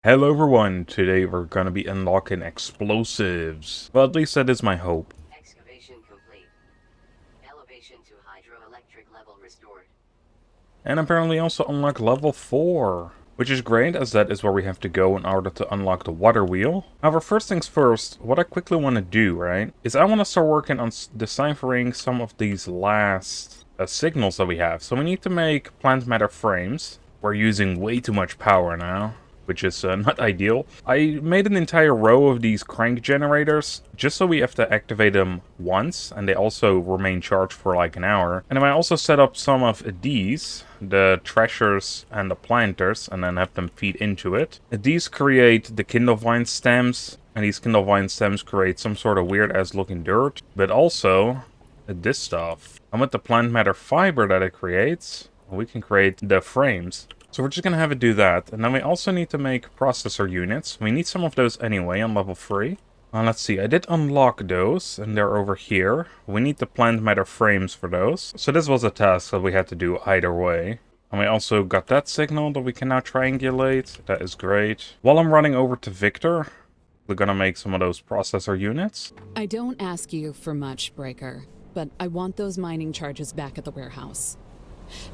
Hello everyone, today we're gonna be unlocking explosives. Well, at least that is my hope. Excavation complete. Elevation to hydroelectric level restored. And apparently also unlock level 4. Which is great, as that is where we have to go in order to unlock the water wheel. However, first things first, what I quickly want to do, right, is I want to start working on deciphering some of these last signals that we have. So we need to make plant matter frames. We're using way too much power now, which is not ideal. I made an entire row of these crank generators, just so we have to activate them once, and they also remain charged for like an hour. And then I also set up some of these, the threshers and the planters, and then have them feed into it. These create the kindlevine stems, and these kindlevine stems create some sort of weird-ass looking dirt, but also this stuff. And with the plant matter fiber that it creates, we can create the frames. So we're just gonna have it do that. And then we also need to make processor units. We need some of those anyway on level 3. Let's see, I did unlock those, and they're over here. We need the plant matter frames for those. So this was a task that we had to do either way. And we also got that signal that we can now triangulate. That is great. While I'm running over to Victor, we're gonna make some of those processor units. I don't ask you for much, Breaker, but I want those mining charges back at the warehouse.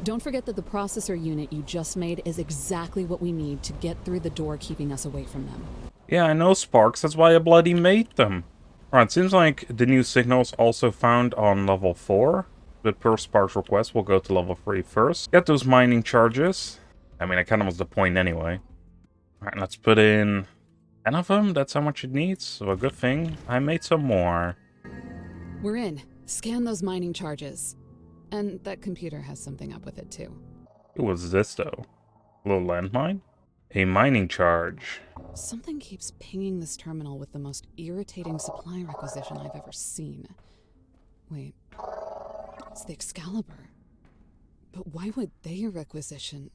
Don't forget that the processor unit you just made is exactly what we need to get through the door keeping us away from them. Yeah, I know, Sparks. That's why I bloody made them. Alright, seems like the new signals also found on level 4. But per Sparks request, we'll go to level 3 first. Get those mining charges. I mean, that kind of was the point anyway. Alright, let's put in 10 of them. That's how much it needs. So a good thing I made some more. We're in. Scan those mining charges. And that computer has something up with it, too. What was this, though? A little landmine? A mining charge. Something keeps pinging this terminal with the most irritating supply requisition I've ever seen. Wait. It's the Excalibur. But why would they requisition?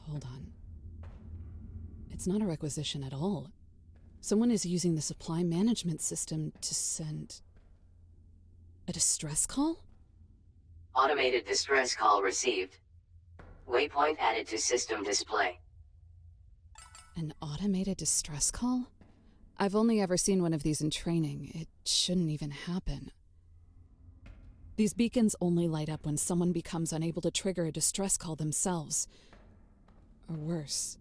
Hold on. It's not a requisition at all. Someone is using the supply management system to send a distress call? Automated distress call received. Waypoint added to system display. An automated distress call? I've only ever seen one of these in training. It shouldn't even happen. These beacons only light up when someone becomes unable to trigger a distress call themselves. Or worse.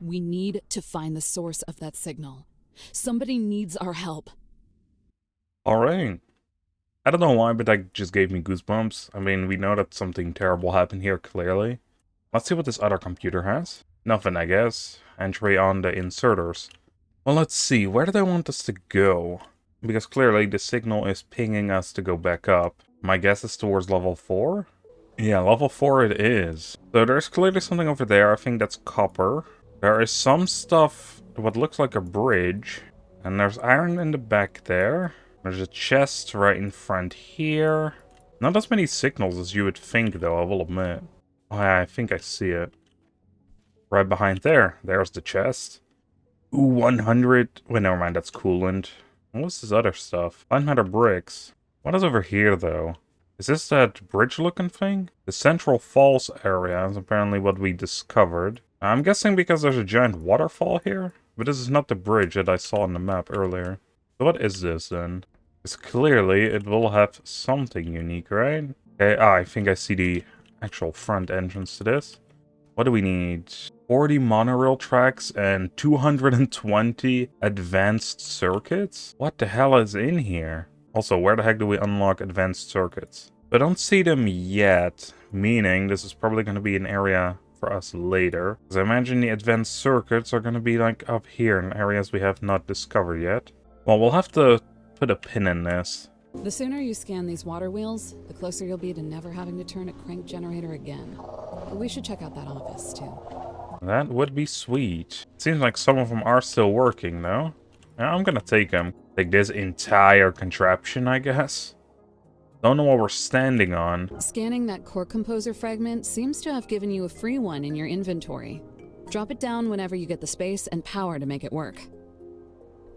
We need to find the source of that signal. Somebody needs our help. Alright. I don't know why, but that just gave me goosebumps. I mean, we know that something terrible happened here, clearly. Let's see what this other computer has. Nothing, I guess. Entry on the inserters. Well, let's see. Where do they want us to go? Because clearly the signal is pinging us to go back up. My guess is towards level 4? Yeah, level 4 it is. So there's clearly something over there. I think that's copper. There is some stuff, what looks like a bridge. And there's iron in the back there. There's a chest right in front here. Not as many signals as you would think, though, I will admit. Oh yeah, I think I see it. Right behind there. There's the chest. Ooh, 100. Wait, never mind, that's coolant. What's this other stuff? Plant matter bricks. What is over here, though? Is this that bridge-looking thing? The Central Falls area is apparently what we discovered. I'm guessing because there's a giant waterfall here? But this is not the bridge that I saw on the map earlier. So what is this, then? Because clearly it will have something unique, right? Okay, I think I see the actual front entrance to this. What do we need? 40 monorail tracks and 220 advanced circuits? What the hell is in here? Also, where the heck do we unlock advanced circuits? I don't see them yet, meaning this is probably going to be an area for us later. Because I imagine the advanced circuits are going to be like up here in areas we have not discovered yet. Well, we'll have to put a pin in this. The sooner you scan these water wheels, the closer you'll be to never having to turn a crank generator again. We should check out that office, too. That would be sweet. It seems like some of them are still working, though. Yeah, I'm gonna take them. Take this entire contraption, I guess. Don't know what we're standing on. Scanning that core composer fragment seems to have given you a free one in your inventory. Drop it down whenever you get the space and power to make it work.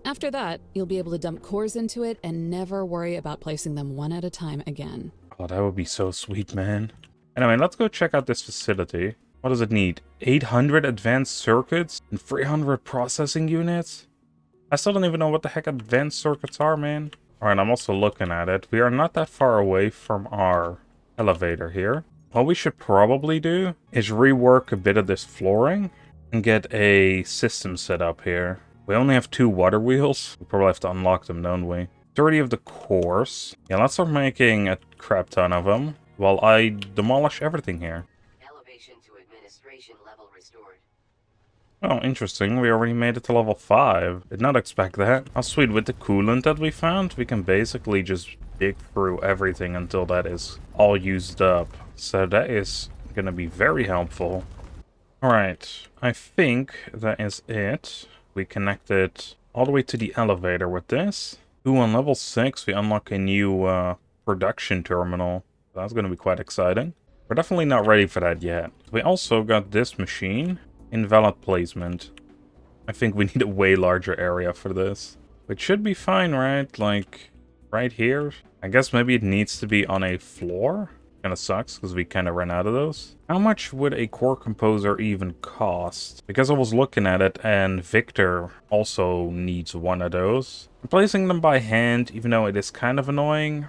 After that, you'll be able to dump cores into it and never worry about placing them one at a time again. Oh, that would be so sweet, man. Anyway, let's go check out this facility. What does it need? 800 advanced circuits and 300 processing units? I still don't even know what the heck advanced circuits are, man. Alright, I'm also looking at it. We are not that far away from our elevator here. What we should probably do is rework a bit of this flooring and get a system set up here. We only have 2 water wheels. We probably have to unlock them, don't we? 30 of the cores. Yeah, let's start making a crap ton of them while I demolish everything here. Elevation to administration level restored. Oh, interesting. We already made it to level 5. Did not expect that. Oh, sweet. With the coolant that we found, we can basically just dig through everything until that is all used up. So that is gonna be very helpful. Alright, I think that is it. We connected all the way to the elevator with this. Ooh, on level 6, we unlock a new production terminal. That's gonna be quite exciting. We're definitely not ready for that yet. We also got this machine. Invalid placement. I think we need a way larger area for this. Which should be fine, right? Like, right here? I guess maybe it needs to be on a floor? Kinda sucks, because we kinda ran out of those. How much would a core composer even cost? Because I was looking at it, and Victor also needs one of those. Replacing them by hand, even though it is kind of annoying,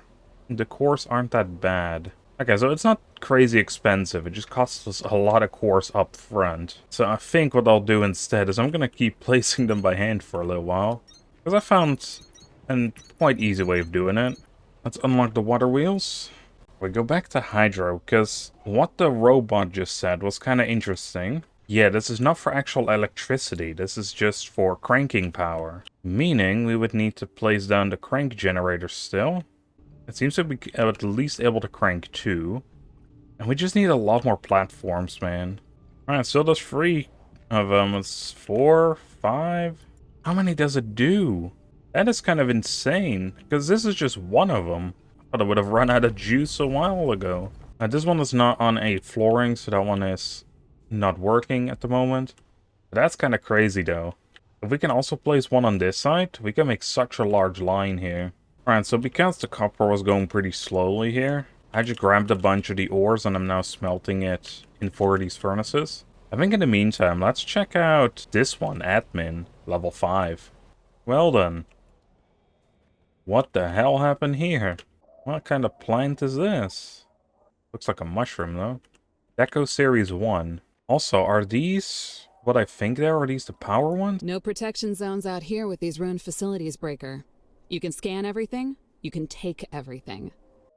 the cores aren't that bad. Okay, so it's not crazy expensive, it just costs us a lot of cores up front. So I think what I'll do instead is I'm gonna keep placing them by hand for a little while. Because I found a quite easy way of doing it. Let's unlock the water wheels. We go back to Hydro, because what the robot just said was kind of interesting. Yeah, this is not for actual electricity, this is just for cranking power. Meaning we would need to place down the crank generator still. It seems to be at least able to crank 2. And we just need a lot more platforms, man. Alright, so there's 3 of them. It's 4, 5. How many does it do? That is kind of insane, because this is just one of them. I thought it would have run out of juice a while ago. This one is not on a flooring, so that one is not working at the moment. But that's kind of crazy, though. If we can also place one on this side, we can make such a large line here. Alright, so because the copper was going pretty slowly here, I just grabbed a bunch of the ores and I'm now smelting it in 4 of these furnaces. I think in the meantime, let's check out this one, Admin, level 5. Well done. What the hell happened here? What kind of plant is this? Looks like a mushroom, though. Deco Series 1. Also, are these what I think they are? Are these the power ones? No protection zones out here with these ruined facilities, Breaker. You can scan everything, you can take everything.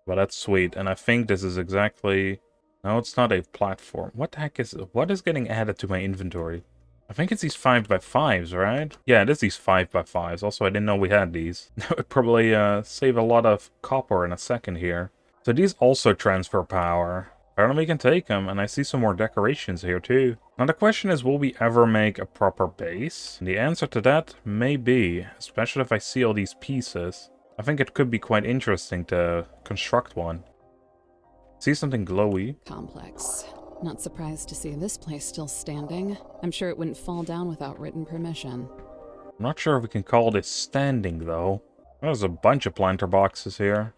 Well, that's sweet, and I think this is exactly... No, it's not a platform. What the heck is... What is getting added to my inventory? I think it's these 5x5s, right? Yeah, it is these 5x5s. Also, I didn't know we had these. That would probably save a lot of copper in a second here. So these also transfer power. Apparently we can take them, and I see some more decorations here too. Now the question is, will we ever make a proper base? And the answer to that may be, especially if I see all these pieces. I think it could be quite interesting to construct one. See something glowy? Complex. Not surprised to see this place still standing. I'm sure it wouldn't fall down without written permission. I'm not sure if we can call this standing though. There's a bunch of planter boxes here.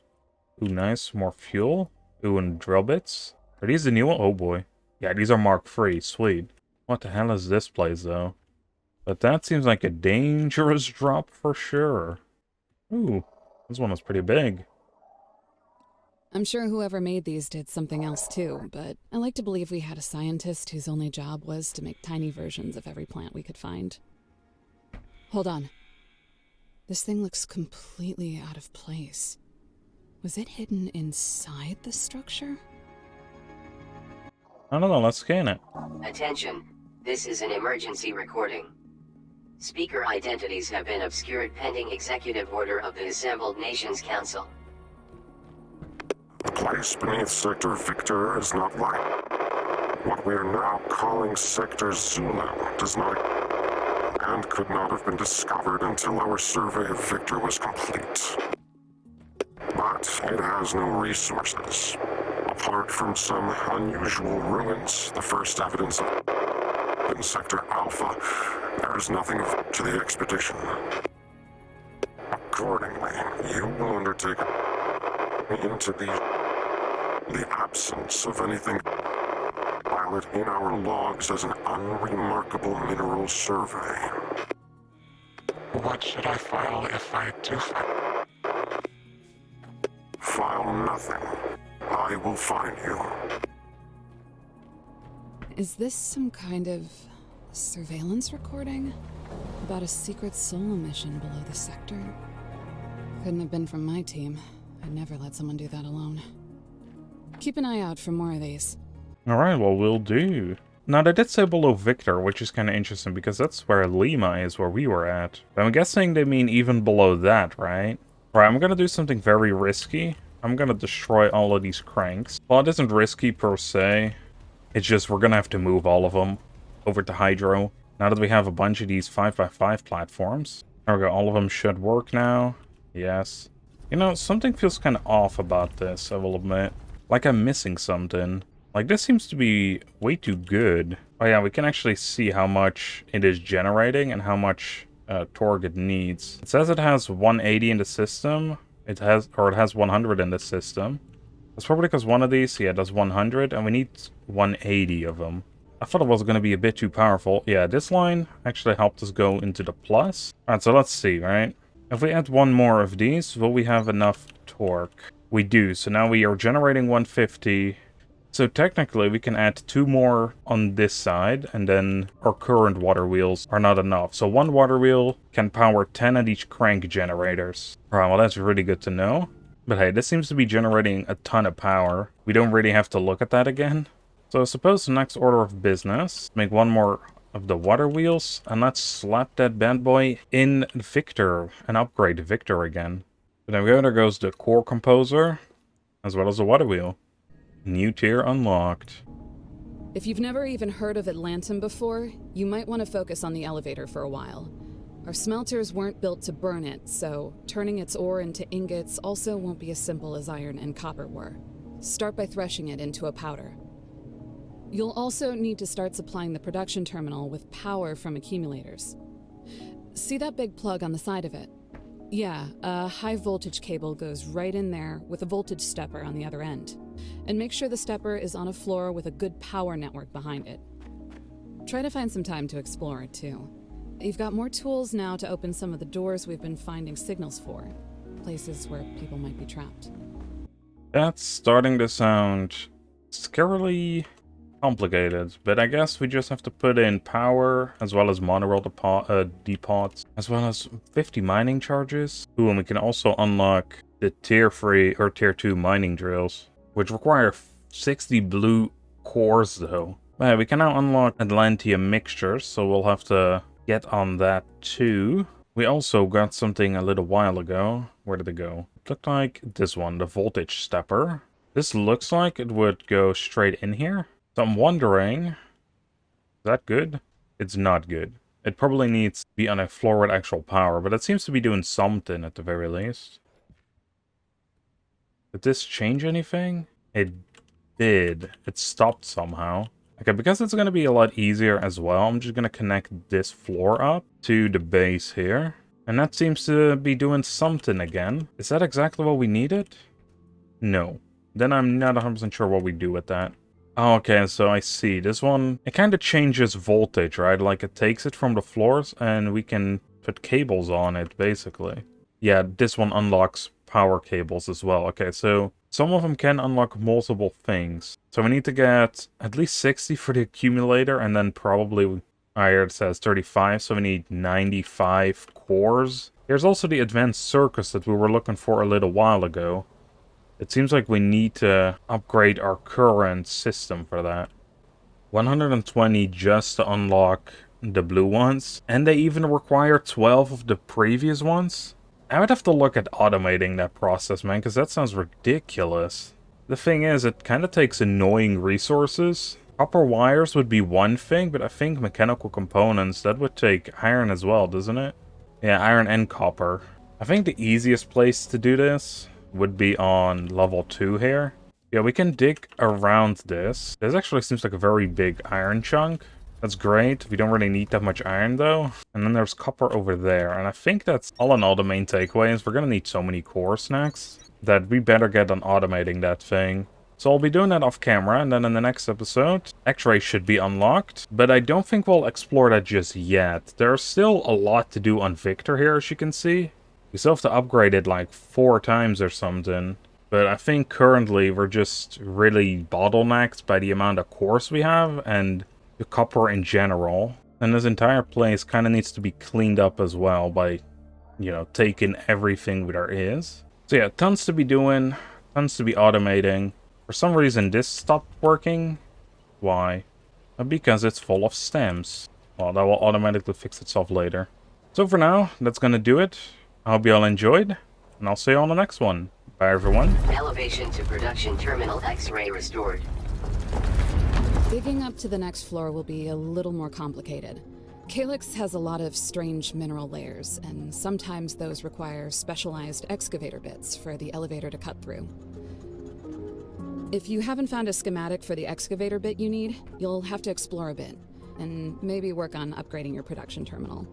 Ooh, nice. More fuel. Ooh, and drill bits. Are these the new one? Oh boy. Yeah, these are Mark III. Sweet. What the hell is this place, though? But that seems like a dangerous drop for sure. Ooh, this one was pretty big. I'm sure whoever made these did something else too, but I like to believe we had a scientist whose only job was to make tiny versions of every plant we could find. Hold on. This thing looks completely out of place. Was it hidden inside the structure? I don't know, let's scan it. Attention, this is an emergency recording. Speaker identities have been obscured pending executive order of the Assembled Nations Council. The place beneath Sector Victor is not like what we are now calling Sector Zulu does not and could not have been discovered until our survey of Victor was complete. But it has no resources. Apart from some unusual ruins, the first evidence of in Sector Alpha, there is nothing to the expedition. Accordingly, you will undertake into the absence of anything while file it in our logs as an unremarkable mineral survey. What should I file if I do file nothing? I will find you. Is this some kind of surveillance recording? About a secret solo mission below the sector? Couldn't have been from my team. I'd never let someone do that alone. Keep an eye out for more of these. Alright, well, we'll do. Now, they did say below Victor, which is kind of interesting, because that's where Lima is, where we were at. But I'm guessing they mean even below that, right? Alright, I'm gonna do something very risky. I'm gonna destroy all of these cranks. Well, it isn't risky per se. It's just we're gonna have to move all of them over to Hydro. Now that we have a bunch of these 5x5 platforms. There we go, all of them should work now. Yes. You know, something feels kind of off about this, I will admit. Like I'm missing something. Like, this seems to be way too good. Oh yeah, we can actually see how much it is generating and how much torque it needs. It says it has 180 in the system. It has 100 in the system. That's probably because one of these, yeah, does 100, and we need 180 of them. I thought it was going to be a bit too powerful. Yeah, this line actually helped us go into the plus. Alright, so let's see, right? If we add one more of these, will we have enough torque? We do, so now we are generating 150. So technically, we can add 2 more on this side, and then our current water wheels are not enough. So 1 water wheel can power 10 of each crank generators. Alright, well that's really good to know. But hey, this seems to be generating a ton of power. We don't really have to look at that again. So I suppose the next order of business, make 1 more of the water wheels, and let's slap that bad boy in Victor, and upgrade Victor again. So there goes the core composer, as well as the water wheel. New tier unlocked. If you've never even heard of Atlantum before, you might want to focus on the elevator for a while. Our smelters weren't built to burn it, so turning its ore into ingots also won't be as simple as iron and copper were. Start by threshing it into a powder. You'll also need to start supplying the production terminal with power from accumulators. See that big plug on the side of it? Yeah, a high voltage cable goes right in there with a voltage stepper on the other end. And make sure the stepper is on a floor with a good power network behind it. Try to find some time to explore it too. You've got more tools now to open some of the doors we've been finding signals for. Places where people might be trapped. That's starting to sound scarily complicated, but I guess we just have to put in power, as well as monorail depots, as well as 50 mining charges. Ooh, and we can also unlock the tier 3 or tier 2 mining drills, which require 60 blue cores though. But yeah, we can now unlock Atlantium mixtures, so we'll have to get on that too. We also got something a little while ago. Where did it go? It looked like this one, the voltage stepper. This looks like it would go straight in here. So I'm wondering, is that good? It's not good. It probably needs to be on a floor with actual power, but it seems to be doing something at the very least. Did this change anything? It did. It stopped somehow. Okay, because it's going to be a lot easier as well, I'm just going to connect this floor up to the base here. And that seems to be doing something again. Is that exactly what we needed? No. Then I'm not 100% sure what we do with that. Oh, okay, so I see. This one, it kind of changes voltage, right? Like, it takes it from the floors, and we can put cables on it, basically. Yeah, this one unlocks power cables as well. Okay, so some of them can unlock multiple things. So we need to get at least 60 for the accumulator, and then probably, here it says 35, so we need 95 cores. There's also the advanced circuits that we were looking for a little while ago. It seems like we need to upgrade our current system for that. 120 just to unlock the blue ones. And they even require 12 of the previous ones. I would have to look at automating that process, man, because that sounds ridiculous. The thing is, it kind of takes annoying resources. Copper wires would be one thing, but I think mechanical components, that would take iron as well, doesn't it? Yeah, iron and copper. I think the easiest place to do this would be on level 2 here. Yeah, we can dig around this. This actually seems like a very big iron chunk. That's great. We don't really need that much iron though. And then there's copper over there. And I think that's all in all the main takeaway is we're gonna need so many cores next that we better get on automating that thing. So I'll be doing that off camera, and then in the next episode, X-ray should be unlocked, but I don't think we'll explore that just yet. There's still a lot to do on Victor here, as you can see. We still have to upgrade it like 4 times or something. But I think currently we're just really bottlenecked by the amount of cores we have and the copper in general. And this entire place kind of needs to be cleaned up as well by, you know, taking everything there is. So yeah, tons to be doing, tons to be automating. For some reason this stopped working. Why? Because it's full of stems. Well, that will automatically fix itself later. So for now, that's gonna do it. I hope you all enjoyed, and I'll see you on the next one. Bye everyone. Elevation to production terminal X-ray restored. Digging up to the next floor will be a little more complicated. Calyx has a lot of strange mineral layers, and sometimes those require specialized excavator bits for the elevator to cut through. If you haven't found a schematic for the excavator bit you need, you'll have to explore a bit, and maybe work on upgrading your production terminal.